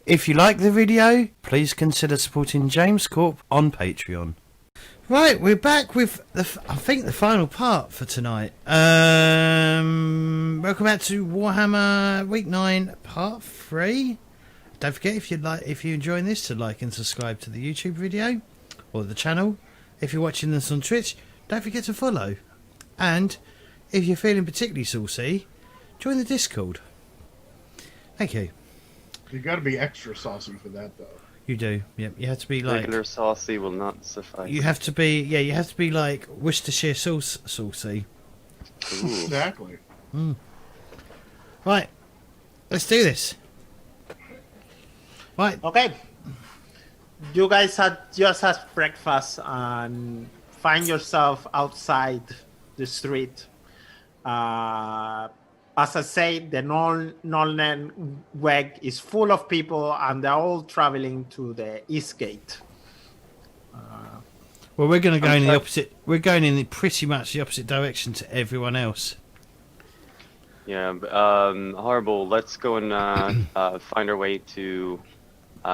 If you like the video, please consider supporting James Corp on Patreon. Right, we're back with I think the final part for tonight. Welcome back to Warhammer Week 9 Part 3. Don't forget, if you're enjoying this, to like and subscribe to the YouTube video or the channel. If you're watching this on Twitch, don't forget to follow. And if you're feeling particularly saucy, join the Discord. Thank you. You got to be extra saucy for that, though. You do. Yep. You have to be like regular saucy will not suffice. You have to be. Yeah. You have to be like Worcestershire saucy. Exactly. Right. Let's do this. Right. Okay. You guys just had breakfast and find yourself outside the street. As I say, the Nolnen Weg is full of people, and they're all traveling to the East Gate. Well, we're going to go in the opposite. We're going in pretty much the opposite direction to everyone else. Yeah, horrible. Let's go and find our way to.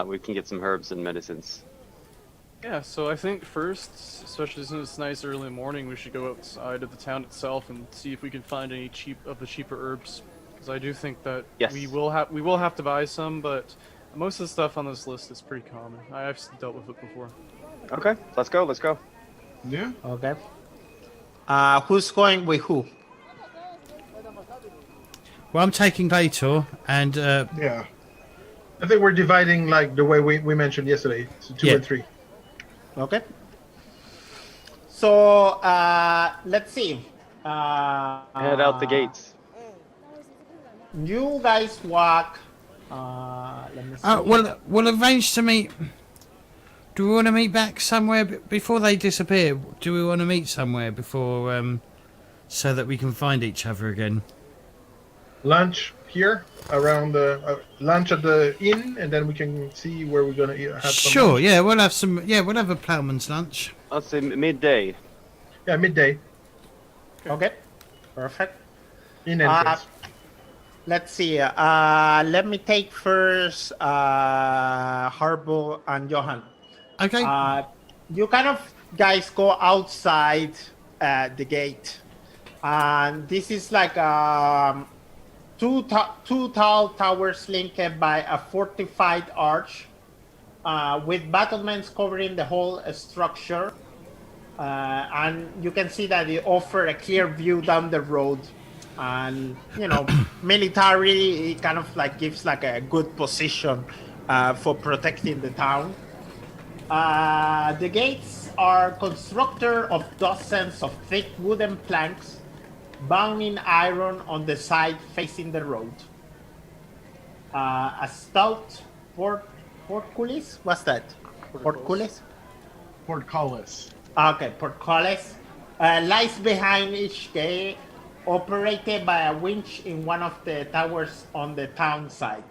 We can get some herbs and medicines. Yeah, so I think first, especially since it's nice early morning, we should go outside of the town itself and see if we can find any cheaper herbs. Because I do think that we will have to buy some, but most of the stuff on this list is pretty common. I've dealt with it before. Okay, let's go. Yeah. Okay. Who's going with who? Well, I'm taking Vator, and Yeah. I think we're dividing like the way we mentioned yesterday, so 2 and 3. Okay. So let's see. Head out the gates. You guys walk. Let me see. we'll arrange to meet. Do we want to meet back somewhere before they disappear? Do we want to meet somewhere before, so that we can find each other again? Lunch here around the lunch at the inn, and then we can see where we're gonna have some. Sure. lunch. Yeah, we'll have some. Yeah, we'll have a ploughman's lunch. I'll say midday. Yeah, midday. Okay. Perfect. In entrance. Let's see. Let me take first Harbo and Johan. Okay. You kind of guys go outside the gate, and this is like two tall towers linked by a fortified arch with battlements covering the whole structure. And you can see that they offer a clear view down the road. And, militarily, it kind of like gives like a good position for protecting the town. The gates are constructed of dozens of thick wooden planks bound in iron on the side facing the road. A stout portcullis? What's that? Portcullis? Portcullis. Okay, portcullis lies behind each gate, operated by a winch in one of the towers on the town side.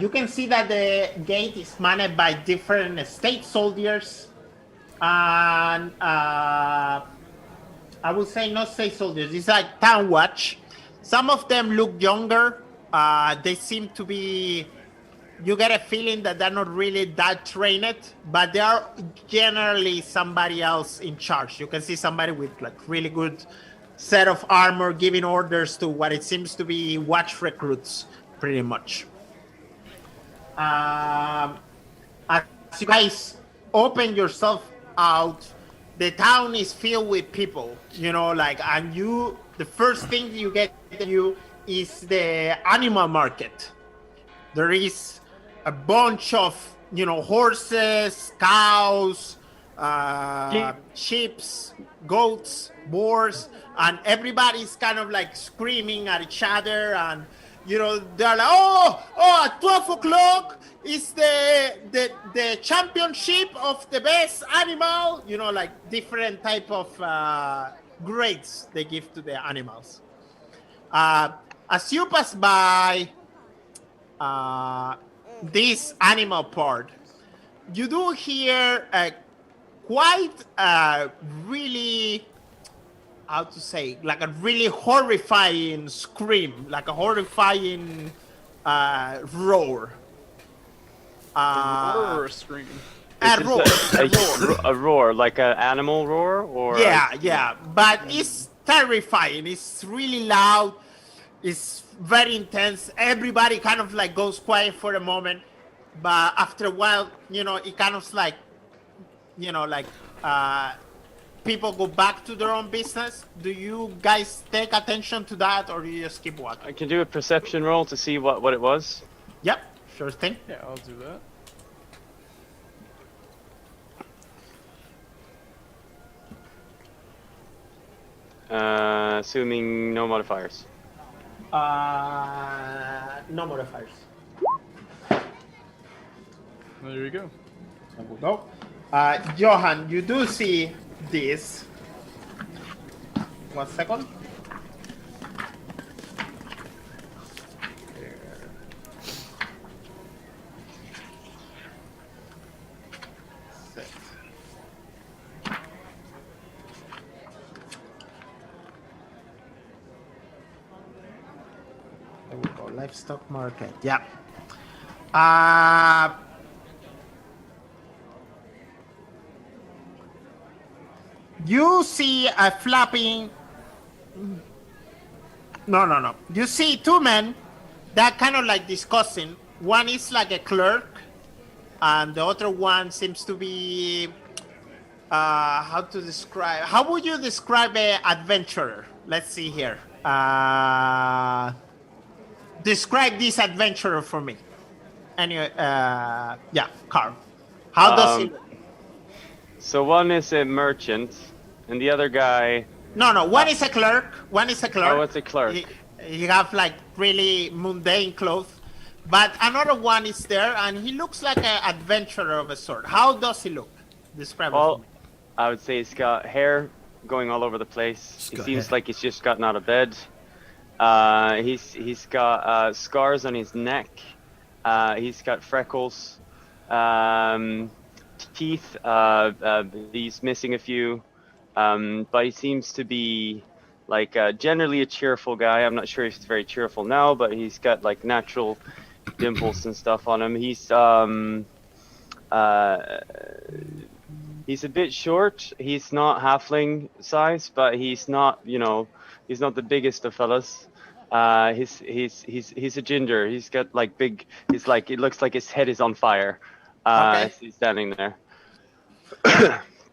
You can see that the gate is manned by different state soldiers, and I would say not state soldiers. It's like town watch. Some of them look younger. They seem to be. You get a feeling that they're not really that trained, but they are generally somebody else in charge. You can see somebody with like really good set of armor giving orders to what it seems to be watch recruits, pretty much. As you guys open yourself out, the town is filled with people, and the first thing you get to you is the animal market. There is a bunch of, horses, cows, sheep, goats, boars, and everybody's kind of like screaming at each other, and they're like, at 12 o'clock is the championship of the best animal, like different type of grades they give to the animals. As you pass by this animal part, you do hear quite really, how to say, like a really horrifying scream, like a horrifying roar. A roar or a scream? A roar. A roar, like an animal roar, or Yeah. But it's terrifying. It's really loud. It's very intense. Everybody kind of like goes quiet for a moment, but after a while, it kind of like, people go back to their own business. Do you guys take attention to that, or do you just keep walking? I can do a perception roll to see what it was. Yep, sure thing. Yeah, I'll do that. Assuming no modifiers. No modifiers. There you go. There we go. Johan, you do see this. 1 second. There we go. Livestock market. Yeah. You see a flapping. No. You see two men that kind of like discussing. One is like a clerk, and the other one seems to be. How to describe? How would you describe an adventurer? Let's see here. Describe this adventurer for me. Anyway, yeah, Carl. How does he look? So one is a merchant, and the other guy. No. One is a clerk. One is a clerk. Oh, it's a clerk. He have like really mundane clothes, but another one is there, and he looks like an adventurer of a sort. How does he look? Describe it for me. I would say he's got hair going all over the place. He seems like he's just gotten out of bed. He's got scars on his neck. He's got freckles. Teeth. He's missing a few. But he seems to be like generally a cheerful guy. I'm not sure if he's very cheerful now, but he's got like natural dimples and stuff on him. He's a bit short. He's not halfling size, but he's not, he's not the biggest of fellas. He's a ginger. He's got like big. He's like, it looks like his head is on fire. As he's standing there.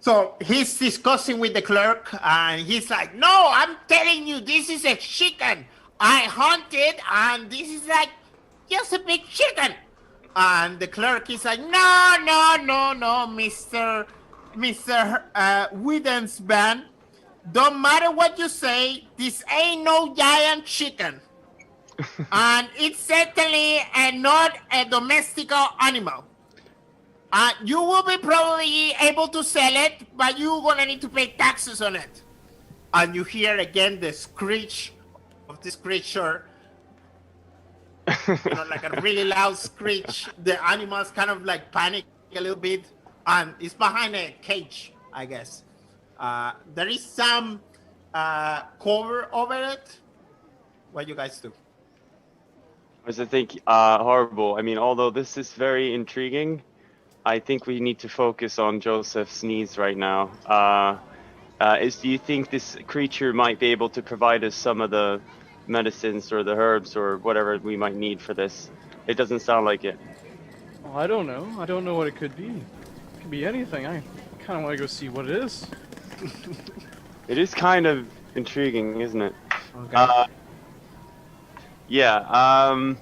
So he's discussing with the clerk, and he's like, "No, I'm telling you, this is a chicken. I hunted, and this is like just a big chicken." And the clerk is like, "No, Mister Widdensman. Don't matter what you say, this ain't no giant chicken. And it's certainly not a domestical animal. You will be probably able to sell it, but you're gonna need to pay taxes on it." And you hear again the screech of this creature. Like a really loud screech. The animals kind of like panic a little bit, and it's behind a cage, I guess. There is some cover over it. What do you guys do? I think horrible. I mean, although this is very intriguing, I think we need to focus on Joseph's needs right now. Do you think this creature might be able to provide us some of the medicines or the herbs or whatever we might need for this? It doesn't sound like it. Well, I don't know. I don't know what it could be. It could be anything. I kind of want to go see what it is. It is kind of intriguing, isn't it? Okay. Yeah,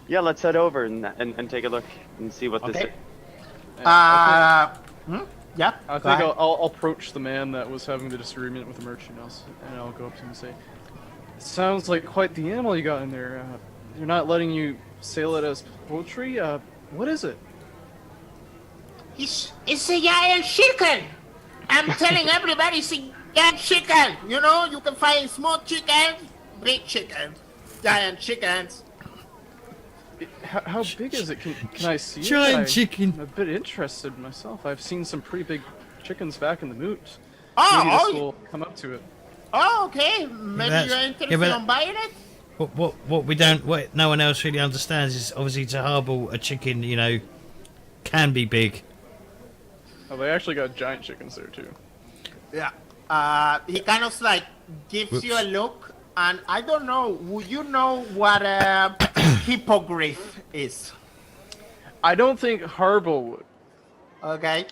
let's head over and take a look and see what this is. Yeah. I think I'll approach the man that was having the disagreement with the merchant, and I'll go up to him and say, "It sounds like quite the animal you got in there. They're not letting you sell it as poultry. What is it?" It's a giant chicken. I'm telling everybody, it's a giant chicken. You can find small chickens, big chickens, giant chickens. How big is it? Can I see it? Giant chicken. I'm a bit interested myself. I've seen some pretty big chickens back in the moot. Maybe this will come up to it. Oh, okay. Maybe you're interested in buying it? What no one else really understands is obviously to harbor a chicken, can be big. Oh, they actually got giant chickens there too. Yeah. He kind of like gives you a look, and I don't know. Would you know what a hippogriff is? I don't think Harbo would. Okay.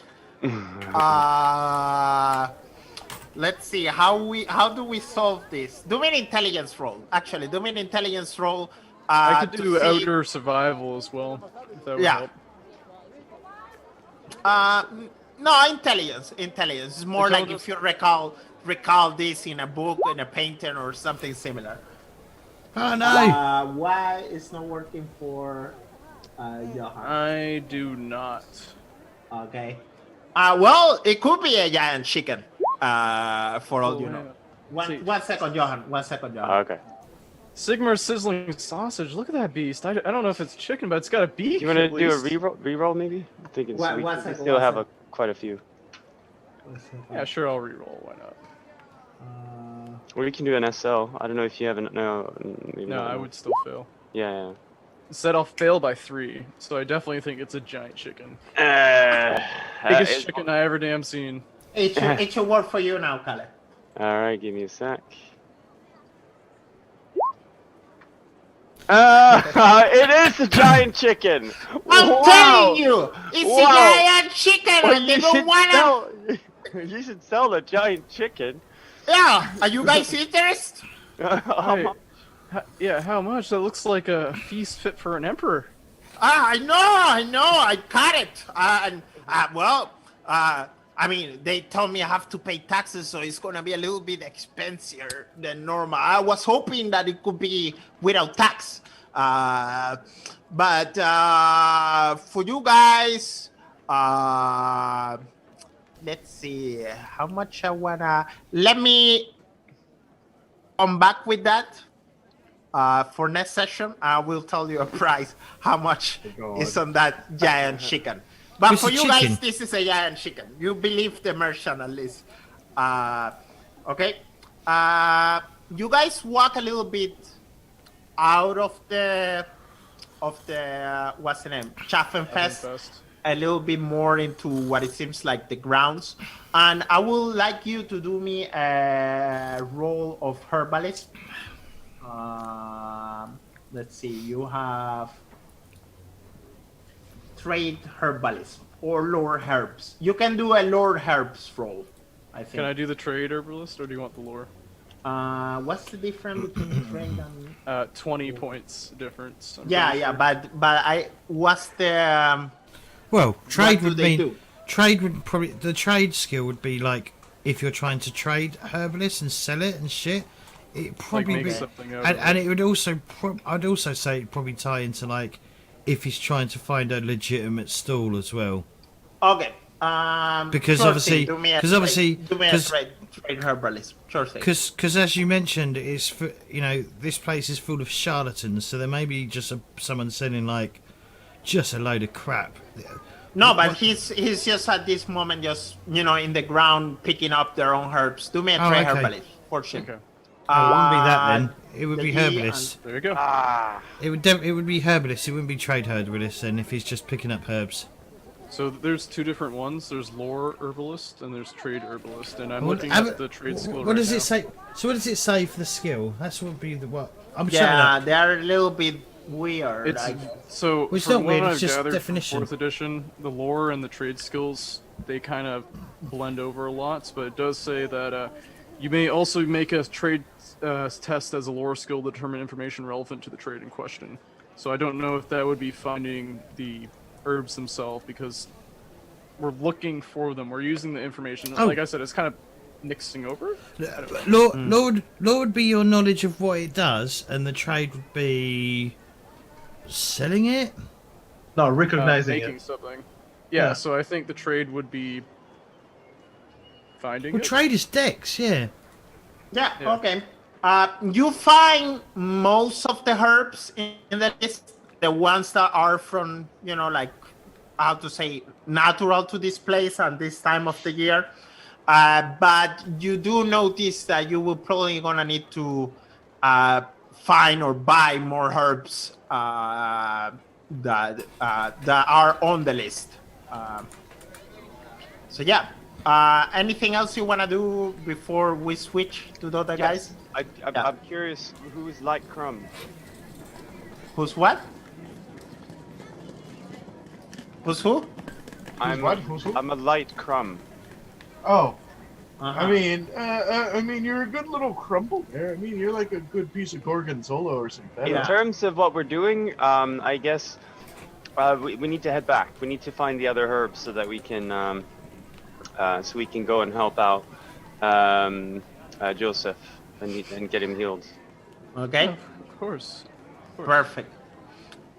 Let's see how do we solve this? Do me an intelligence roll. Actually, do me an intelligence roll. I could do to see- outdoor survival as well. If that would help. No, intelligence. It's more like if you recall this in a book, in a painting, or something similar. Oh no! Why it's not working for Johan? I do not. Okay. Well, it could be a giant chicken. For all you know. One second, Johan. Okay. Sigmar's sizzling sausage. Look at that beast. I don't know if it's chicken, but it's got a beak. You want to do a reroll maybe? I'm thinking so we still have quite a few. Yeah, sure, I'll reroll. Why not? Or you can do an SL. I don't know if you haven't. No, I would still fail. Yeah. Instead, I'll fail by 3. So I definitely think it's a giant chicken. Biggest chicken I ever damn seen. It's a word for you now, Kale. All right, give me a sec. It is a giant chicken. I'm telling you, it's a giant chicken. Well, and they don't wanna. You should sell the giant chicken. Yeah, are you guys interested? How much? Yeah, how much? That looks like a feast fit for an emperor. I know. I got it. I mean, they told me I have to pay taxes, so it's gonna be a little bit expensive than normal. I was hoping that it could be without tax, but for you guys, let's see how much I wanna. Let me come back with that. For next session, I will tell you a price, how much is on that giant chicken. But It's for a you chicken. guys, this is a giant chicken. You believe the merchant at least. Okay. You guys walk a little bit out of the what's the name? Schaffenfest. A little bit more into what it seems like the grounds. And I would like you to do me a roll of herbalist. Let's see, you have trade herbalism or lore herbs. You can do a lore herbs roll, I think. Can I do the trade herbalist, or do you want the lore? What's the difference between trade and 20 points difference. but what's the Well, trade what do would they mean do? trade would probably the trade skill would be like if you're trying to trade herbalist and sell it and shit. It probably make be, something out and, of and it would also I'd also say it'd probably tie into like if he's trying to find a legitimate stall as well. Okay. Because sure obviously, thing. because obviously, do me a trade herbalism. Sure thing. because as you mentioned, it's for this place is full of charlatans, so there may be just someone selling like just a load of crap. No, but he's just at this moment just in the ground picking up their own herbs. Do me a trade herbalist for sure. Okay. It wouldn't be that then. It would the be D herbalist. There you go. It would be herbalist. It wouldn't be trade herbalist then if he's just picking up herbs. So there's 2 different ones. There's lore herbalist and there's trade herbalist. And I'm What- looking have at it- the trade skill What right does now. it say? So what does it say for the skill? That's what would be the what? I'm showing Yeah, up. they are a little bit weird. It's so Well, it's from not what weird, I've it's just gathered from definition. 4th edition, the lore and the trade skills they kind of blend over a lot. But it does say that you may also make a trade test as a lore skill to determine information relevant to the trade in question. So I don't know if that would be finding the herbs themselves because we're looking for them. We're using the information. Oh. Like I said, it's kind of mixing over. Lord would be your knowledge of what it does, and the trade would be selling it. No, recognizing Making it. something. Yeah, Yeah. so I think the trade would be finding Well, it. trade is Dex, yeah. Yeah, Yeah. okay. You find most of the herbs in the list, the ones that are from, like, how to say, natural to this place and this time of the year. But you do notice that you will probably gonna need to find or buy more herbs that are on the list. So yeah. Anything else you want to do before we switch to the other guys? I'm curious, who's like Crumb? Who's what? Who's who? Who's who? I'm a light Crumb. Oh, Uh-huh. I mean, you're a good little crumble there. I mean, you're like a good piece of gorgonzola or something. In terms of what we're doing, I guess we need to head back. We need to find the other herbs so that we can go and help out Joseph and get him healed. Okay. Of course. Perfect.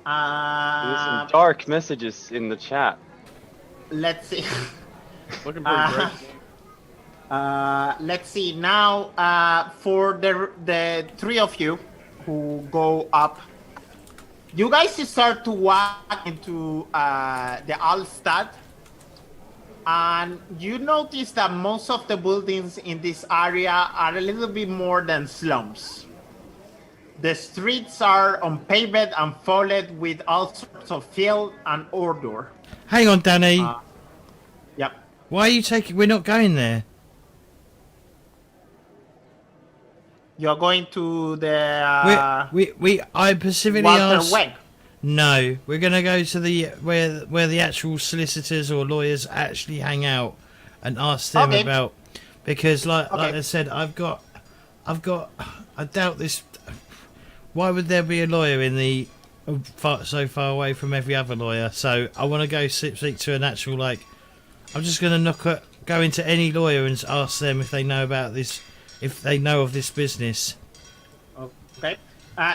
There's some dark messages in the chat. Let's see. Looking pretty great. Let's see now. For the three of you who go up, you guys start to walk into the Altstadt, and you notice that most of the buildings in this area are a little bit more than slums. The streets are unpaved and followed with all sorts of filth and odor. Hang on, Danny. Yep. Why are you taking? We're not going there. You're going to the I specifically Walter asked. Wegg. No, we're gonna go to the where the actual solicitors or lawyers actually hang out and ask them about, because like I said, I doubt this. Why would there be a lawyer in the so far away from every other lawyer? So I want to go speak to an actual, like, I'm just gonna go into any lawyer and ask them if they know about this, if they know of this business. Okay.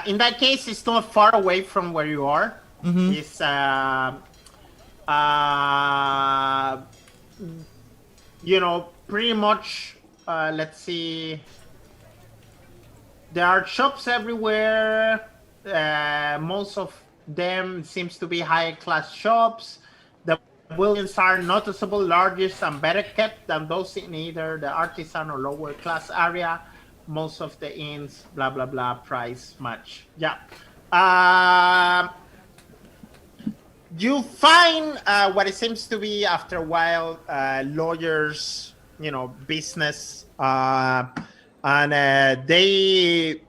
In that case, it's not far away from where you are. Mm-hmm. It's pretty much. Let's see. There are shops everywhere. Most of them seems to be higher class shops. The buildings are noticeably larger and better kept than those in either the artisan or lower class area. Most of the inns, blah blah blah, price match. Yeah. You find what it seems to be, after a while, lawyers, business, and they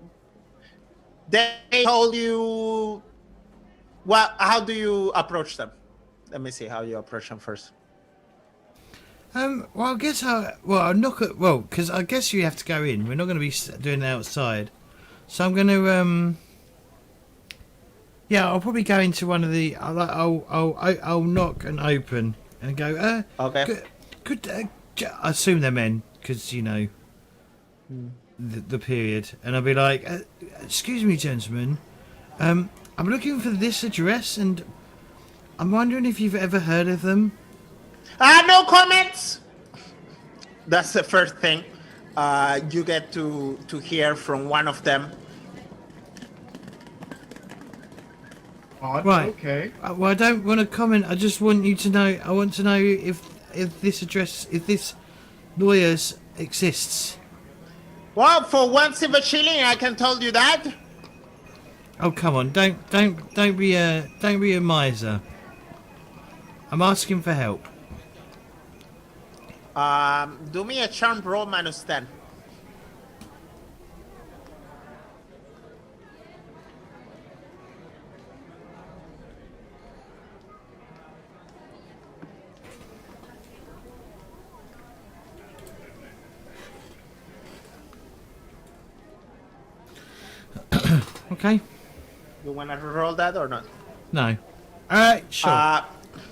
told you. Well, how do you approach them? Let me see how you approach them first. Well, I guess I'll knock at, because I guess you have to go in. We're not going to be doing it outside. So I'm going to, I'll probably go into one of the, I'll knock and open and go, okay. Could I assume they're men, because, the period. And I'll be like, excuse me, gentlemen, I'm looking for this address, and I'm wondering if you've ever heard of them. No comments. That's the first thing you get to hear from one of them. Odd. Right. Okay. Well, I don't want to comment. I just want you to know. I want to know if this lawyers exists. Well, for 1 silver shilling, I can tell you that. Oh, come on! Don't be a miser. I'm asking for help. Do me a charm roll -10. Okay. You wanna roll that or not? No. Alright, sure.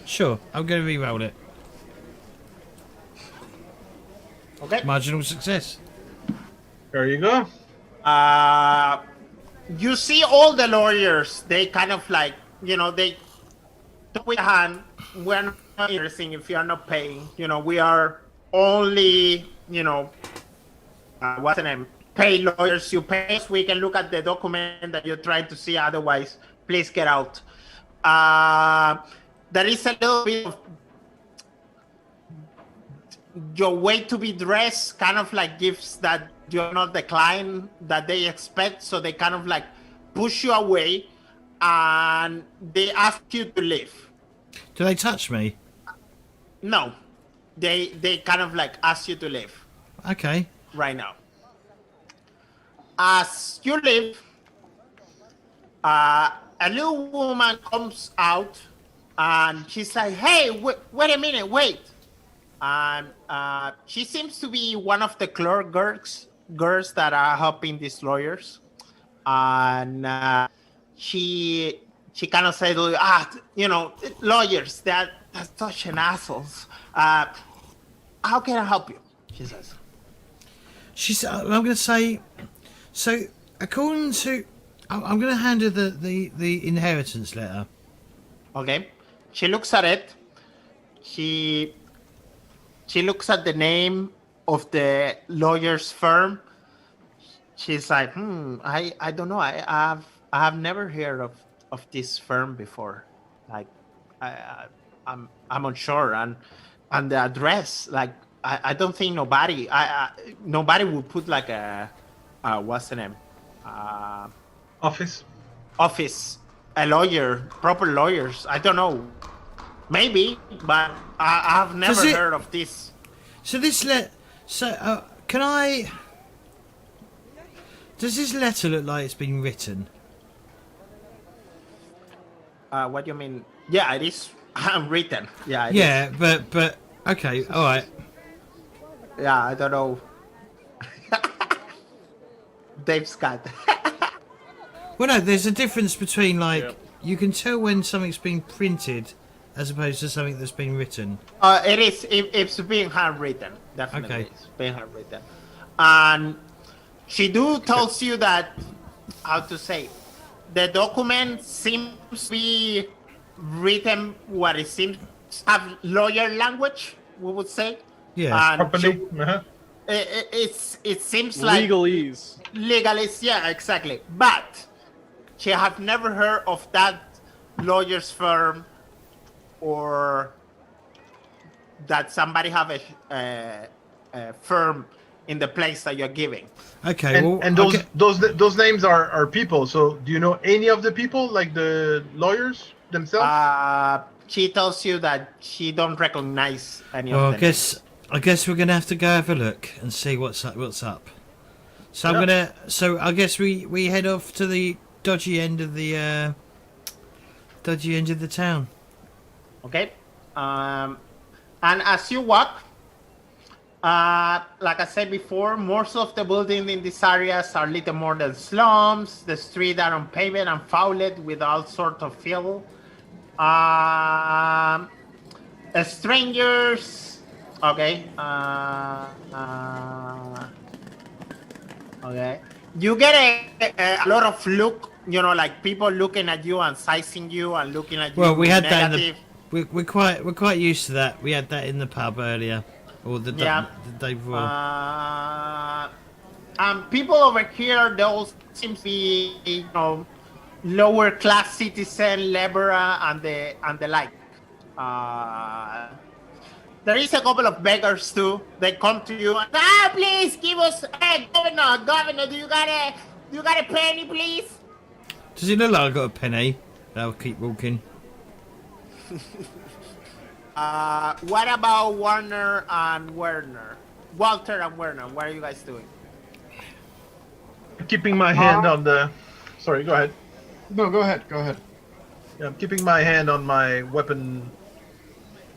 Sure. I'm gonna re-roll it. Okay. Marginal success. There you go. You see all the lawyers, they kind of like, they talk with a hand. We're not interested if you are not paying. We are only, what's the name? Pay lawyers. You pay us, we can look at the document that you're trying to see. Otherwise, please get out. There is a little bit of your way to be dressed, kind of like gives that you're not the client that they expect, so they kind of like push you away and they ask you to leave. Do they touch me? No, they kind of like ask you to leave Okay. right now. As you leave, a little woman comes out, and she's like, "Hey, wait a minute, wait!" And she seems to be one of the clerk girls that are helping these lawyers, and she kind of said, lawyers, that's such an assholes. How can I help you? She says. I'm going to say, so according to, I'm going to hand her the inheritance letter. Okay. She looks at it. She looks at the name of the lawyer's firm. She's like, I don't know. I have never heard of this firm before. Like, I'm unsure, and the address, like, I don't think nobody would put like what's the name? Office. A lawyer, proper lawyers. I don't know. Maybe, but I've never heard of this. So this can I? Does this letter look like it's been written? What do you mean? Yeah, it is handwritten. Yeah. Yeah, but okay, all right. Yeah, I don't know. Dave Scott. Well, no, there's a difference between you can tell when something's been printed as opposed to something that's been written. It is. It's being handwritten. Definitely, Okay. It's being handwritten. And she tells you that, how to say, the document seems to be written what it seems to have lawyer language, we would say. Yeah. And Properly. it seems like legalese. Yeah, exactly. But she have never heard of that lawyer's firm, or that somebody have a firm in the place that you're giving. Okay. And those names are people. So do you know any of the people, like the lawyers themselves? She tells you that she don't recognize any Well, of them. I guess we're gonna have to go have a look and see what's up. So So I guess we head off to the dodgy end of the town. Okay. And as you walk, like I said before, most of the buildings in these areas are little more than slums. The streets are unpaved and fouled with all sorts of filth. Strangers. Okay. Okay. You get a lot of look, like people looking at you and sizing you and looking at you. Well, we had that negative. we're quite used to that. We had that in the pub earlier, or the day before. People over here, they all seem to be, lower class citizen, laborer, and the like. There is a couple of beggars too. They come to you and please give us, governor, do you got a penny, please? Does it look like I got a penny? I'll keep walking. What about Walter and Werner? What are you guys doing? Keeping my hand on the. Sorry, go ahead. No, go ahead. Yeah, I'm keeping my hand on my weapon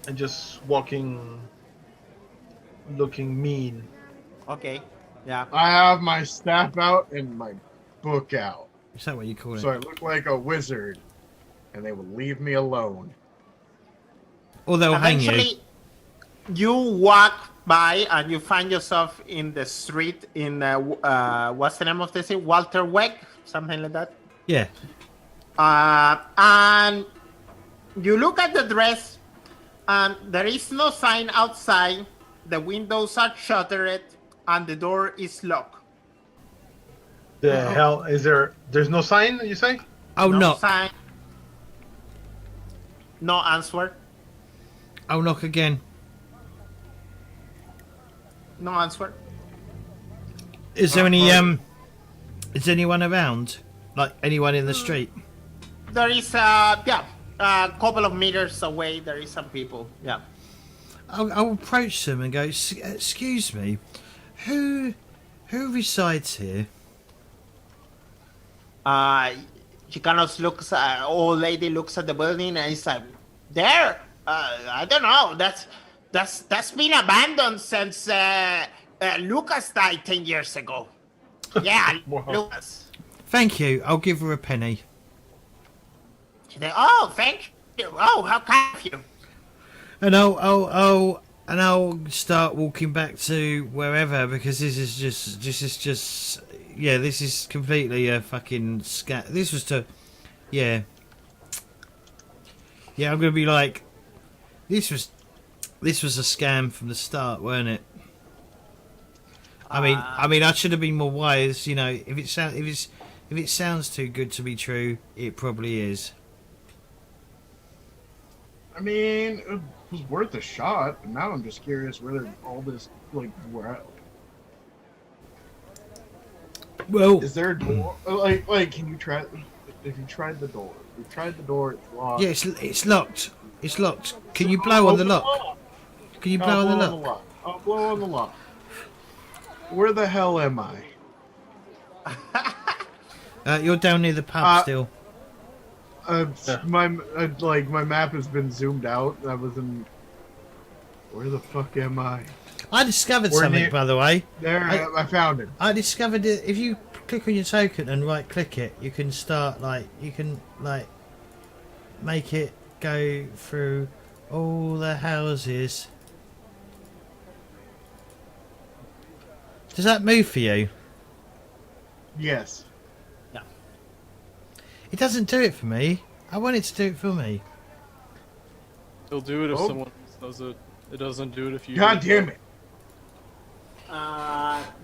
and just walking, looking mean. Okay. Yeah. I have my staff out and my book out. Is that what you call it? So I look like a wizard, and they will leave me alone. Or they'll hang you. Eventually, you walk by and you find yourself in the street in what's the name of the city? Walter Weg, something like that. Yeah. And you look at the dress, and there is no sign outside. The windows are shuttered, and the door is locked. The hell is there? There's no sign, you say? Oh, no knock. sign. No answer. I'll knock again. No answer. Is there any is anyone around? Like anyone in the street? There is a couple of meters away. There is some people. Yeah. I'll approach them and go, excuse me, who resides here? She kind of looks. Old lady looks at the building and is like, "There, I don't know. That's been abandoned since Lucas died 10 years ago." Yeah, Wow. Lucas. Thank you. I'll give her a penny. She's like, "Oh, thank you. Oh, how kind of you." And I'll start walking back to wherever, because this is just this is completely a fucking scam. This was to I'm gonna be like, this was a scam from the start, weren't it? I mean I should have been more wise, you know. If it sounds too good to be true, it probably is. I mean, it was worth a shot, but now I'm just curious whether all this, like, we're at. Well, Is there a door? Like, can you try? If you tried the door, we tried the door. It's locked. yeah, it's locked. It's locked. Can you blow on the lock? Can you blow on the lock? I'll blow on the lock. Where the hell am I? You're down near the pub still. My map has been zoomed out. I was in. Where the fuck am I? I discovered We're something, near- by the way. There, I found it. I discovered that if you click on your token and right click it, you can start make it go through all the houses. Does that move for you? Yes. It doesn't do it for me. I want it to do it for me. It'll do it if Oh. someone else does it. It doesn't do it if you. God damn it.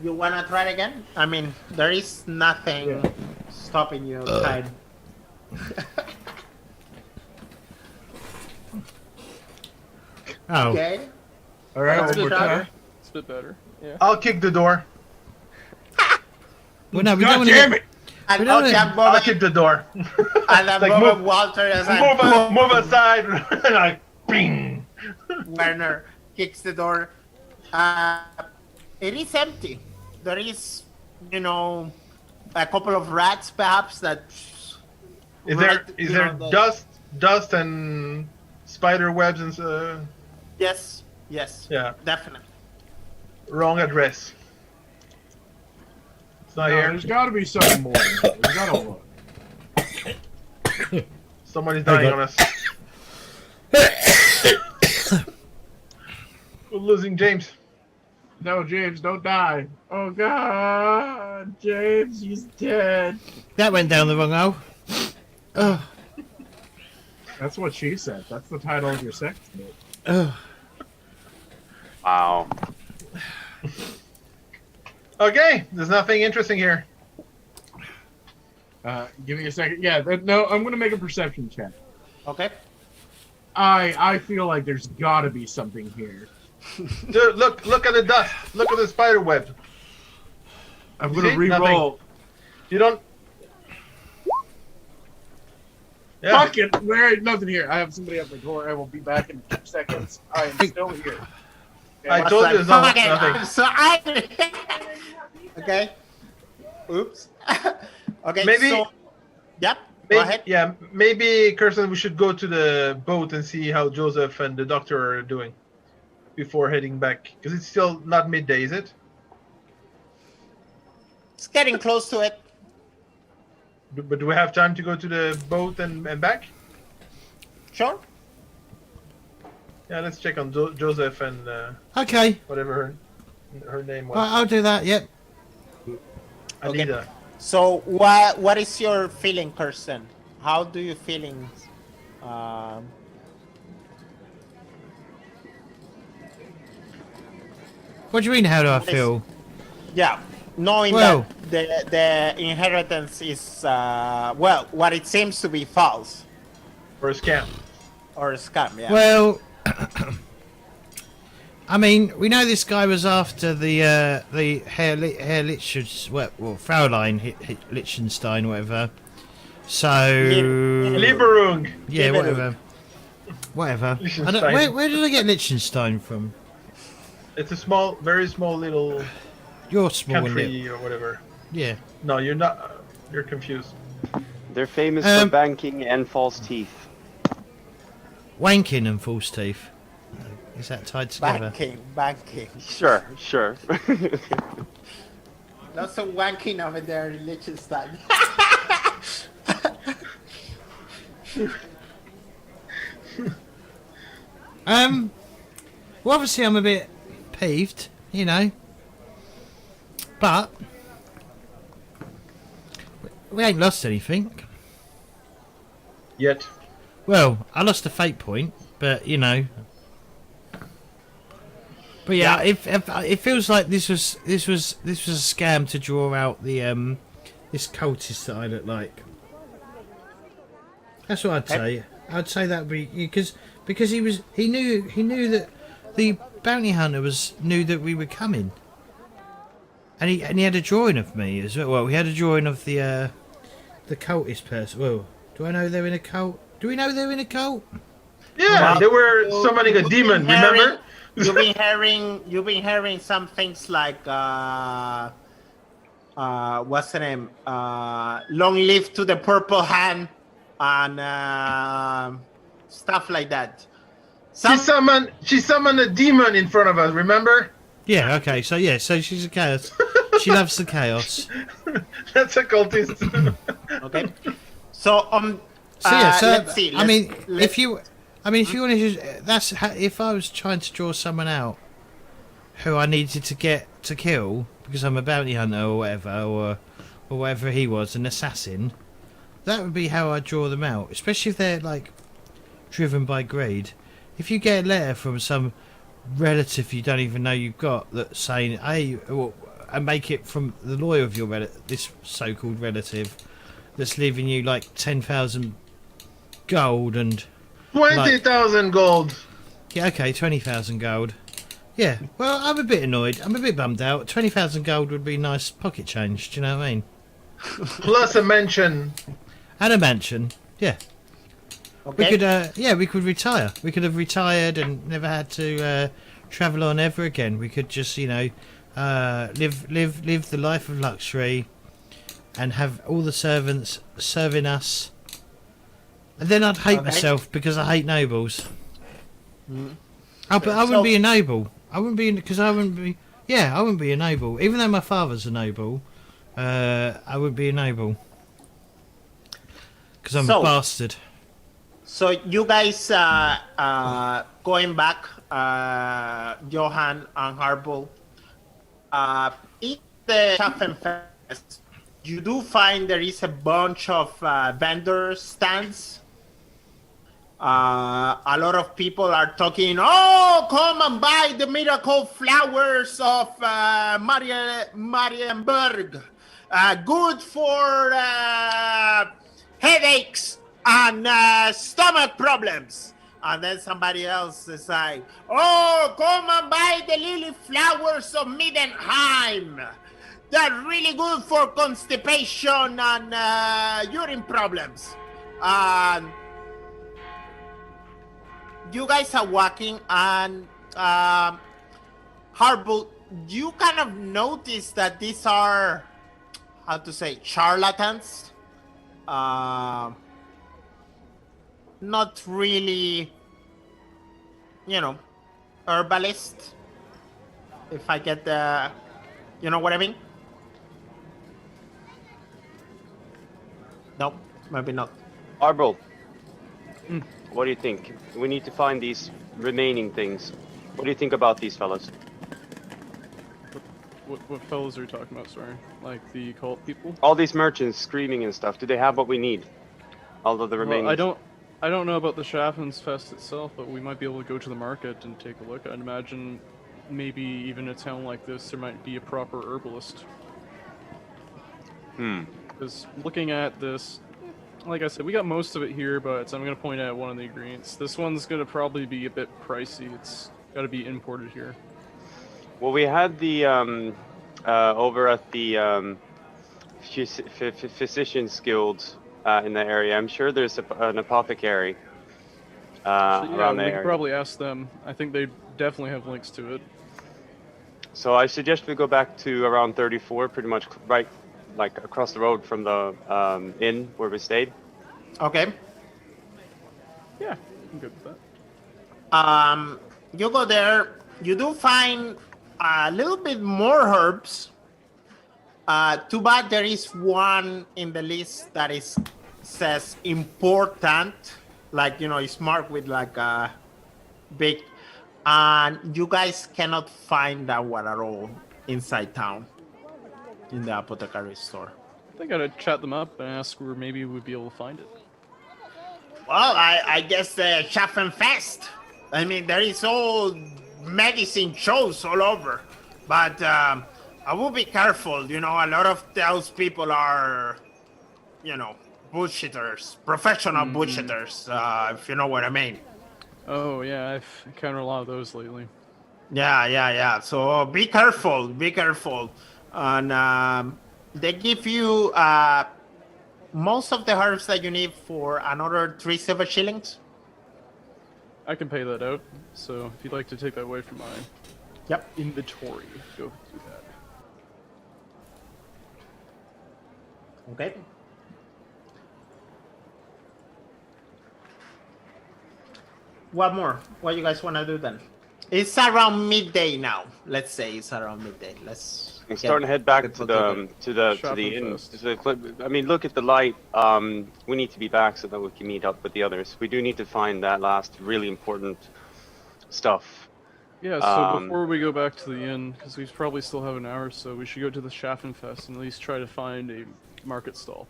You wanna try it again? I mean, there is nothing stopping you outside. Oh, Okay. All right, Let's one more try. time. It's a bit better. Yeah. I'll kick the door. well, no, we God don't want damn to. it! And We don't okay, have- I'm I'll moving, kick the door. and I'm like, moving move- Walter as I move aside. And I, bing. Werner kicks the door. It is empty. There is, a couple of rats perhaps that. Is right, there dust and spider webs and Yes, yeah, definitely. wrong address. It's not No, here. there's got to be something more. We gotta look. Somebody's There you dying go. on us. We're losing James. No, James, don't die. Oh God, James, he's dead. That went down the wrong hole. Oh, That's what she said. That's the title of your sex tape. oh. Wow. Okay, there's nothing interesting here. Give me a second. Yeah, no, I'm gonna make a perception check. Okay. I feel like there's got to be something here. Dude, look at the dust. Look at the spider web. I'm You gonna see? re-roll. You don't. Yeah. Fuck it. There ain't nothing here. I have somebody at my door. I will be back in 2 seconds. I am still here. I told you there's no, Fuck it, nothing. I'm so angry. Okay. Oops. Okay. Maybe- So, yep. Go Maybe, ahead. yeah, maybe, Kirsten, we should go to the boat and see how Joseph and the doctor are doing before heading back. Because it's still not midday, is it? It's getting close to it. But do we have time to go to the boat and back? Sure. Yeah, let's check on Joseph and Okay, whatever her name was. I'll do that. Yep. Anita. So what is your feeling, Kirsten? How do you feeling? What do you mean? How do I What is- feel? Yeah, knowing Well- that the inheritance is what it seems to be false Or a scam. or a scam. Yeah. Well, I mean, we know this guy was after the Herr Lichtenstein, well, Fraulein Lichtenstein, whatever. So Lieberung. yeah, Lieberung. whatever. Whatever. Liechtenstein. Where did I get Liechtenstein from? It's a small, very small little You're small. country or whatever. Yeah. No, you're not. You're confused. They're famous for banking and false teeth. Wanking and false teeth. Is that tied together? Banking. Sure. Lots of wanking over there in Liechtenstein. Well, obviously I'm a bit peeved, you know. But we ain't lost anything. Yet. Well, I lost a fate point, but you know. But yeah, it feels like this was a scam to draw out the this cultist that I look like. That's what I'd say. I'd say that would be because he knew that the bounty hunter knew that we were coming, and he had a drawing of me as well. Well, he had a drawing of the cultist person. Well, do I know they're in a cult? Do we know they're in a cult? Yeah, they were summoning a demon. Remember? You've been hearing some things like what's the name? Long live to the purple hand and stuff like that. She summoned a demon in front of us. Remember? Yeah. Okay. So she's a chaos. She loves the chaos. That's a cultist. Okay. So let's see. If you want to use if I was trying to draw someone out who I needed to get to kill because I'm a bounty hunter or whatever he was, an assassin, that would be how I draw them out. Especially if they're like driven by greed. If you get a letter from some relative you don't even know you've got that's saying, hey, and make it from the lawyer of your this so-called relative that's leaving you like 10,000 gold and 20,000 gold. Yeah, okay, 20,000 gold. Yeah, well, I'm a bit annoyed. I'm a bit bummed out. 20,000 gold would be nice pocket change. Do you know what I mean? Plus a mention. And a mansion. Yeah. Okay. We could retire. We could have retired and never had to travel on ever again. We could just, live the life of luxury, and have all the servants serving us. And then I'd hate myself because I hate nobles. Mm. Oh, but I wouldn't be a noble. I wouldn't be because I wouldn't be. Yeah, I wouldn't be a noble. Even though my father's a noble, I wouldn't be a noble because I'm a bastard. So you guys going back, Johan and Harble, in the Schaffenfest, you do find there is a bunch of vendor stands. A lot of people are talking, oh, come and buy the miracle flowers of Marienburg. Good for headaches and stomach problems. And then somebody else is like, oh, come and buy the lily flowers of Middenheim. They're really good for constipation and urine problems. You guys are walking, and Harble, you kind of notice that these are, how to say, charlatans. Not really, herbalist. If I get the, you know what I mean? No, maybe not. Harble. What do you think? We need to find these remaining things. What do you think about these fellas? What fellas are you talking about, sorry? Like the cult people? All these merchants screaming and stuff. Do they have what we need? Although the remaining... Well, I don't know about the Schaffenfest itself, but we might be able to go to the market and take a look. I'd imagine maybe even in a town like this, there might be a proper herbalist. Because looking at this, like I said, we got most of it here, but I'm going to point out one of the ingredients. This one's going to probably be a bit pricey. It's got to be imported here. Well, we had the, over at the Physicians Guild in the area. I'm sure there's an apothecary. around the we area. could probably ask them. I think they definitely have links to it. So I suggest we go back to around 34, pretty much right, like across the road from the inn where we stayed. Okay. Yeah, I'm good with that. You go there. You do find a little bit more herbs. Too bad there is one in the list that says important, like, you know, it's marked with like a big, and you guys cannot find that one at all inside town in the apothecary store. I think I'd chat them up and ask where maybe we'd be able to find it. Well, I guess the Schaffenfest. I mean, there is all medicine shows all over, but I will be careful. You know, a lot of those people are, you know, bullshitters, professional bullshitters, if you know what I mean. Oh yeah, I've encountered a lot of those lately. Yeah. So be careful, and they give you most of the herbs that you need for another 3 silver shillings. I can pay that out. So if you'd like to take that away from my inventory, go do that. Okay. What more? What you guys want to do then? It's around midday now. Let's say it's around midday. I'm starting to head back to the inn. I mean, look at the light. We need to be back so that we can meet up with the others. We do need to find that last really important stuff. Yeah, so before we go back to the inn, because we probably still have an hour or so, we should go to the Schaffenfest and at least try to find a market stall.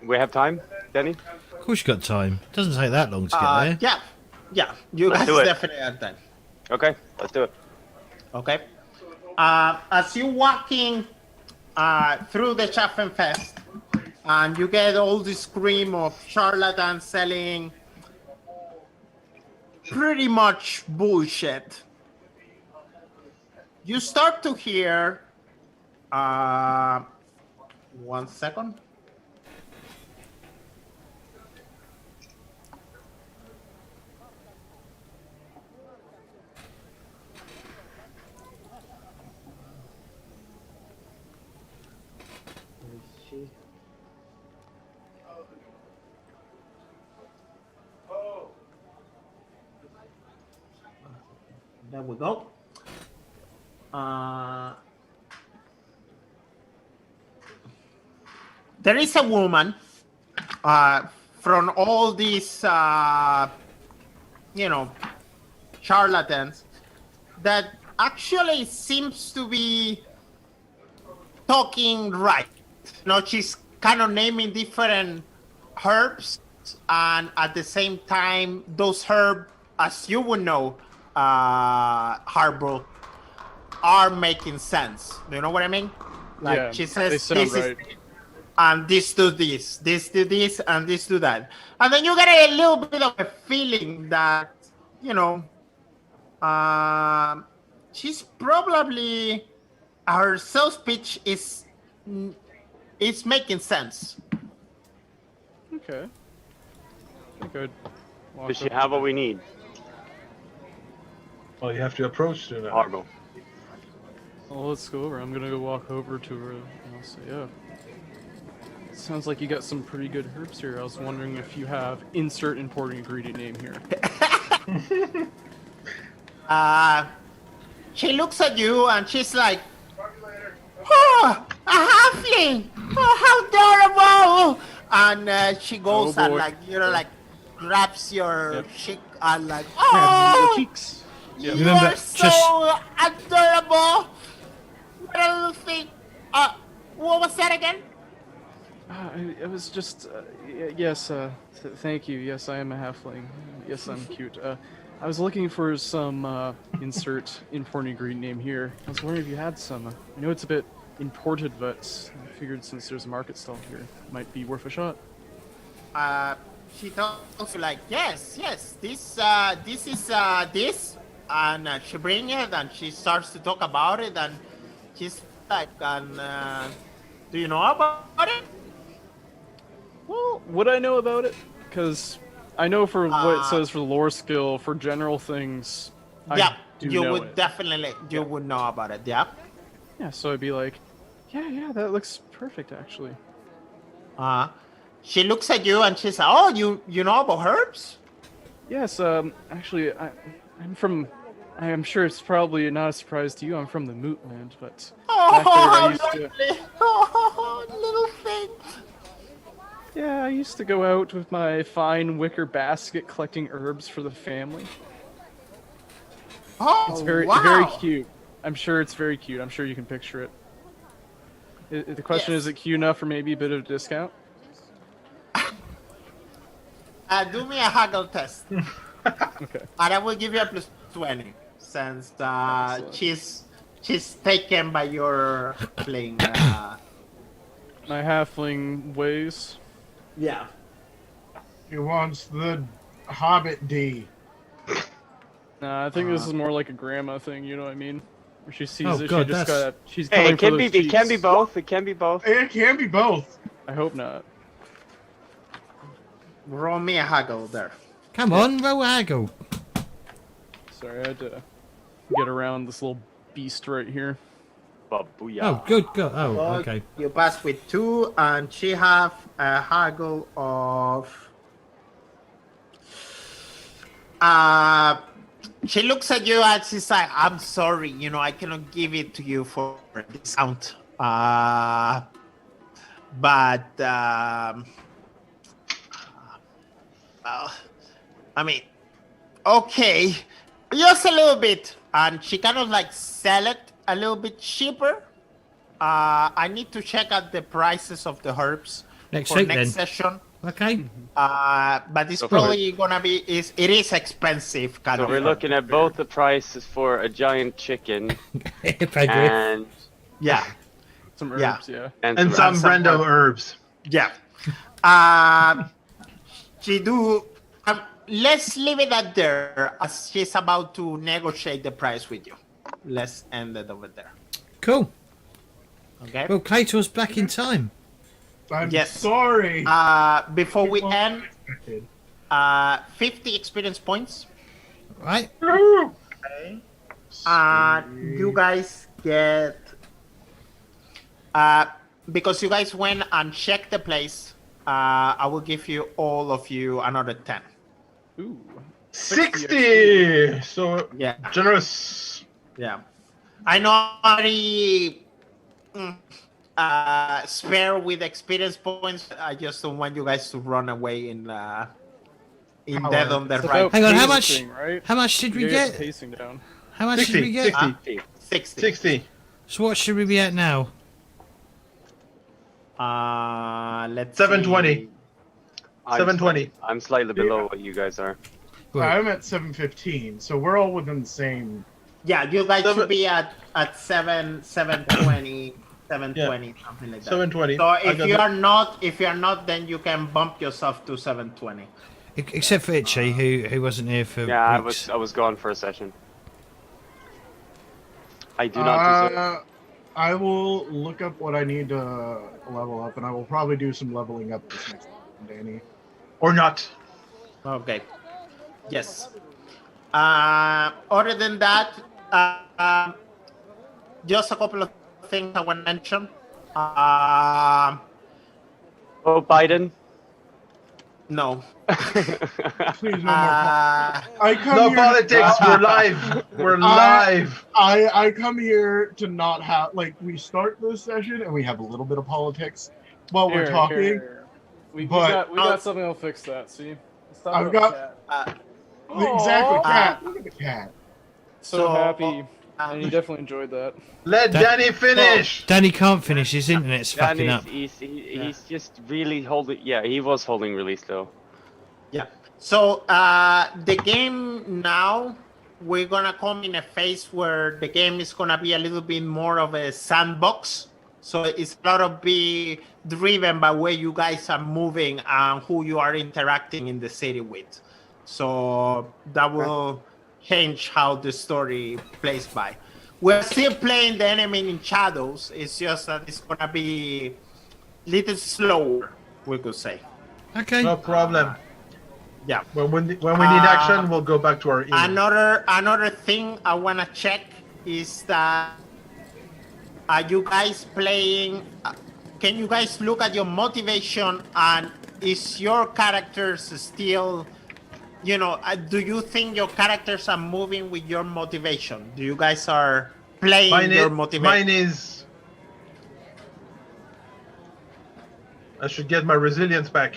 We have time, Denny? Of course you got time. Doesn't take that long to get there. Yeah. You Let's guys do it. definitely have time. Okay, let's do it. Okay. As you walking through the Schaffenfest, and you get all this scream of charlatans selling pretty much bullshit. You start to hear. 1 second. There we go. There is a woman from all these, charlatans that actually seems to be talking right. You know, she's kind of naming different herbs, and at the same time, those herbs, as you would know, Harbo, are making sense. Do you know what I mean? Like, yeah, she says they sound this right. is, and this do this do this, and this do that. And then you get a little bit of a feeling that, you know, she's probably, her sales pitch is making sense. Okay. I think I'd walk Does she up have to what her. we need? Well, you have to approach to that. Horrible. Well, let's go over. I'm gonna go walk over to her and I'll say, yeah. Sounds like you got some pretty good herbs here. I was wondering if you have insert important ingredient name here. She looks at you and she's like, "Oh, a halfling! Oh, how adorable!" And she goes and, boy. like, you know, like, grabs your cheek and like, Grabs "Oh, your cheeks. you Remember, are so adorable!" What a little thing. What was that again? It was just, yes, thank you. Yes, I am a halfling. Yes, I'm cute. I was looking for some, insert important ingredient name here. I was wondering if you had some. I know it's a bit imported, but I figured since there's a market stall here, it might be worth a shot. She tells you, like, yes, this is this, and she brings it and she starts to talk about it, and she's like, do you know about it? Well, would I know about it? Because I know for what it says for lore skill, for general things, Yeah, do you know would it. definitely would know about it. Yeah. Yeah, so I'd be like, yeah, that looks perfect actually. She looks at you and she's like, "Oh, you know about herbs?" Yes, actually, I am sure it's probably not a surprise to you. I'm from the Mootland, but Oh, back there I how used to. lovely! Oh, little thing. Yeah, I used to go out with my fine wicker basket collecting herbs for the family. Oh, It's very wow. cute. I'm sure it's very cute. I'm sure you can picture it. The question is it cute enough for maybe a bit of a discount? Do me a haggle test, and Okay. I will give you a plus 20 since she's taken by your playing. My halfling ways. Yeah. He wants the Hobbit D. Nah, I think this is more like a grandma thing. You know what I mean? Where she sees Oh, it, God, she just that's- got. She's Hey, coming it can for be. those It can be cheeks. both. It can be both. It can be both. I hope not. Roll me a haggle there. Come on, roll haggle. Sorry, I had to get around this little beast right here. Babuya. Oh, good, good. Oh, So okay. You pass with 2, and she have a haggle of. She looks at you and she's like, "I'm sorry, I cannot give it to you for a discount. But I mean, okay, just a little bit." And she kind of like sell it a little bit cheaper. I need to check out the prices of the herbs Next for week, next then. session. Okay. But it's probably gonna be it is expensive. Kind So of we're looking at both the prices for a giant chicken and yeah, Some Yeah. herbs, yeah. And some some random herbs. herbs. yeah. She do. Let's leave it at there, as she's about to negotiate the price with you. Let's end it over there. Cool. Okay. Well, Kator's back in time. I'm Yes. sorry. Before we end, 50 experience points. Right? You guys get because you guys went and checked the place. I will give you all of you another 10. Ooh. 60! So Yeah, generous. yeah. I know already spare with experience points. I just don't want you guys to run away in dead on the It's right. about Hang on, how much? pacing, right? How much did we You gotta get? the pacing down. How much did we 60, get? 60, 60. 60. So what should we be at now? Let's 720. see. 720. I'm slightly below what you guys are. Right. I'm at 715, so we're all within the same. Yeah, you guys should be at 720, 720, something like that. 720. So I if got you it. are not, then you can bump yourself to 720. Except for Itchy, who wasn't here for Yeah, weeks. I was gone for a session. I do not deserve. I will look up what I need to level up, and I will probably do some leveling up this next time, Danny. Or not. Okay. Yes. Other than that, just a couple of things I want to mention. Oh, Biden. No. Please, no more. I come No here politics. We're live. We're live. I come here to not have we start this session and we have a little bit of politics while we're Here, talking. here. We but- got something that'll fix that. See, Stop I've it, got- cat. Exactly, Aw. cat. Look at the cat. So happy, and he definitely enjoyed that. Let Danny finish. Danny can't finish. His internet's fucking And up. he's just really holding. Yeah, he was holding release though. Yeah. So the game now, we're gonna come in a phase where the game is gonna be a little bit more of a sandbox. So it's a lot of be driven by where you guys are moving and who you are interacting in the city with. So that will change how the story plays by. We're still playing the enemy in shadows. It's just that it's gonna be a little slower, we could say. Okay. No problem. Yeah. When we need action, we'll go back to our email. Another thing I wanna check is that are you guys playing? Can you guys look at your motivation and is your characters still? You know, do you think your characters are moving with your motivation? Do you guys are playing your motivation? Mine is. I should get my resilience back.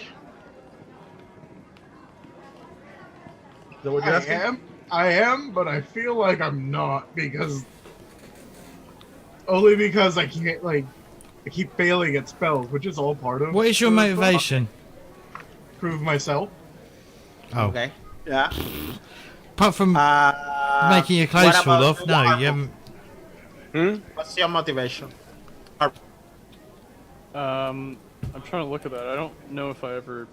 Is that what you're asking? I am, but I feel like I'm not because I can't I keep failing at spells, which is all part of. What is your motivation? Prove myself. Oh. Okay. Yeah. Apart from making your clothes fall off, no, you haven't. What's your motivation? I'm trying to look at that. I don't know if I ever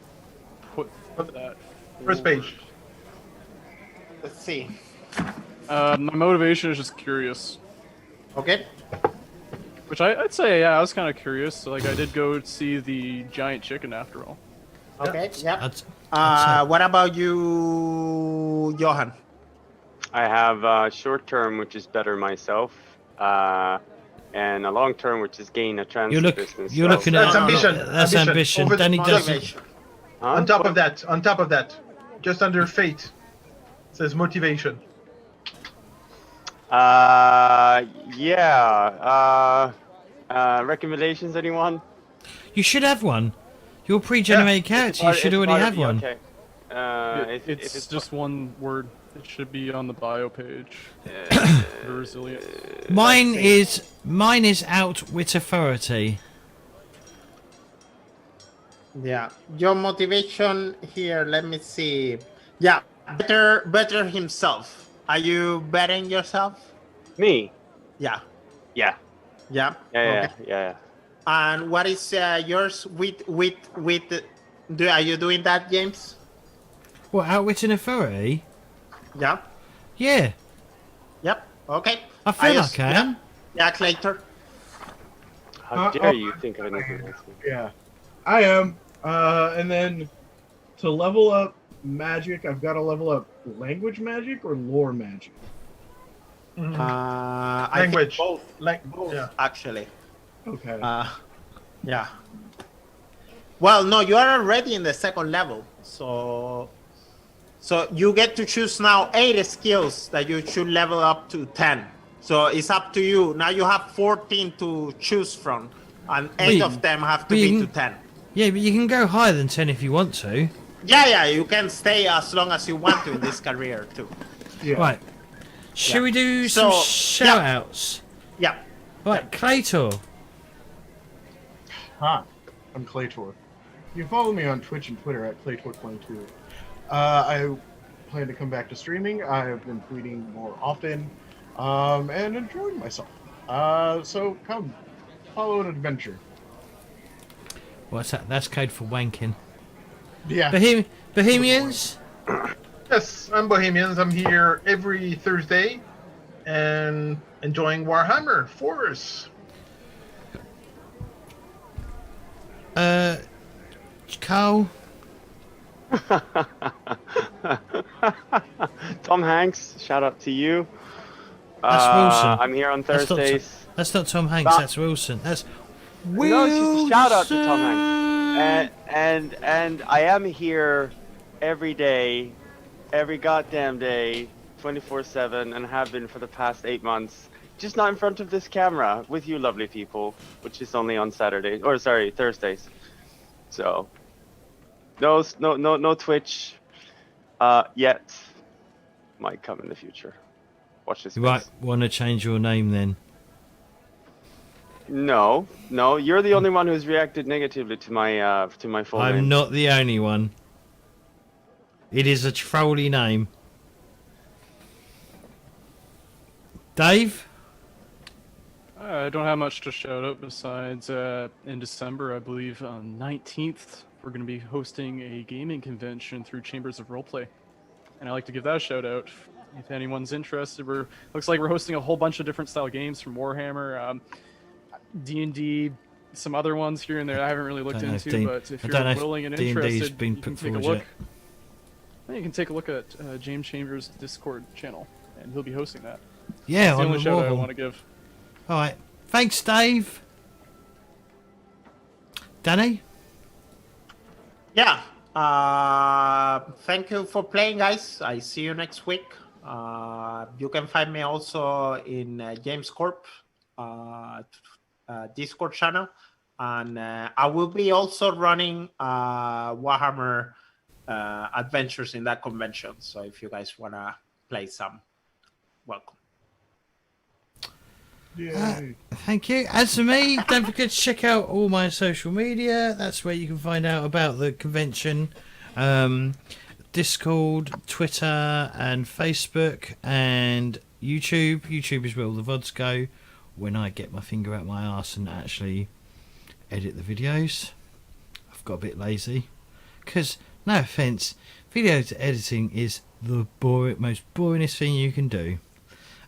put that. First page. Let's see. My motivation is just curious. Okay. Which I'd say, yeah, I was kind of curious. So, like, I did go see the giant chicken after all. Okay. Yeah. I'd What about you, Johan? I have short term, which is better myself, and a long term, which is gain a transit distance. You're looking at That's ambition. That's ambition. Over Danny doesn't. Motivation. On top of that, just under fate, says motivation. Yeah. Recommendations, anyone? You should have one. Your pre-generated character. You should already have one. Okay. It's just one word. It should be on the bio page. Resilient. Mine is outwit authority. Yeah. Your motivation here. Let me see. Yeah. Better himself. Are you bettering yourself? Me? Yeah. Yeah. Yeah. Yeah. And what is yours with are you doing that, James? What, outwit and authority? Yeah. Yeah. Yep. Okay. I feel like I am. Yeah, Claytor. How dare you think of anything else? Yeah, I am. And then to level up magic, I've got to level up language magic or lore magic. Language. Both. Both. Yeah. Actually. Okay. Yeah. Well, no, you are already in the second level, so you get to choose now 8 skills that you should level up to 10. So it's up to you. Now you have 14 to choose from, and 8 of them have to be to 10. Yeah, but you can go higher than 10 if you want to. Yeah, you can stay as long as you want to in this career too. Yeah. Right. Shall we do some shout-outs? Yeah. Right, Claytor. Hi, I'm Claytor. You can follow me on Twitch and Twitter at Claytor22. I plan to come back to streaming. I have been tweeting more often, and enjoying myself. So come, follow an adventure. What's that? That's code for wanking. Yeah. Bohemians? Yes, I'm Bohemians. I'm here every Thursday and enjoying Warhammer 4s. Carl? Tom Hanks, shout out to you. That's Wilson. I'm here on Thursdays. That's not Tom Hanks, that's Wilson. That's Wilson. No, it's just a shout out to Tom Hanks. And I am here every day, every goddamn day, 24/7, and have been for the past 8 months. Just not in front of this camera with you lovely people, which is only on Saturdays, or sorry, Thursdays. So, no Twitch yet. Might come in the future. Watch this. You might want to change your name then. No, you're the only one who's reacted negatively to my full name. I'm not the only one. It is a trolly name. Dave? I don't have much to shout out besides in December, I believe, on 19th, we're going to be hosting a gaming convention through Chambers of Roleplay. And I'd like to give that a shout out if anyone's interested. Looks like we're hosting a whole bunch of different style games from Warhammer, D&D, some other ones here and there I haven't really looked into, but if you're willing and interested, you can take a look. You can take a look at James Chambers' Discord channel, and he'll be hosting that. Yeah, That's the on only the shout out I Warhol. want to give. All right. Thanks, Dave. Danny? Yeah. Thank you for playing, guys. I see you next week. You can find me also in James Corp Discord channel, and I will be also running Warhammer adventures in that convention. So if you guys wanna play some, welcome. Thank you. As for me, don't forget to check out all my social media. That's where you can find out about the convention. Discord, Twitter, and Facebook, and YouTube. YouTube is where all the VODs go when I get my finger out my arse and actually edit the videos. I've got a bit lazy. Because, no offence, video editing is the most boringest thing you can do.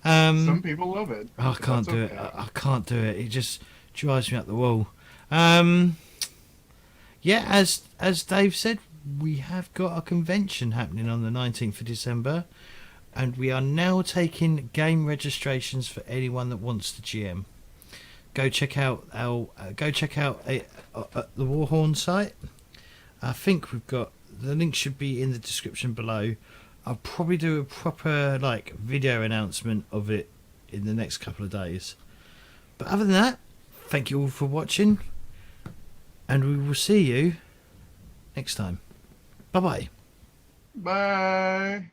Some people love it. I can't do it. Okay. I can't do it. It just drives me up the wall. Yeah, as Dave said, we have got a convention happening on the 19th of December, and we are now taking game registrations for anyone that wants to GM. Go check out the Warhorn site. I think we've got the link should be in the description below. I'll probably do a proper video announcement of it in the next couple of days. But other than that, thank you all for watching, and we will see you next time. Bye-bye. Bye.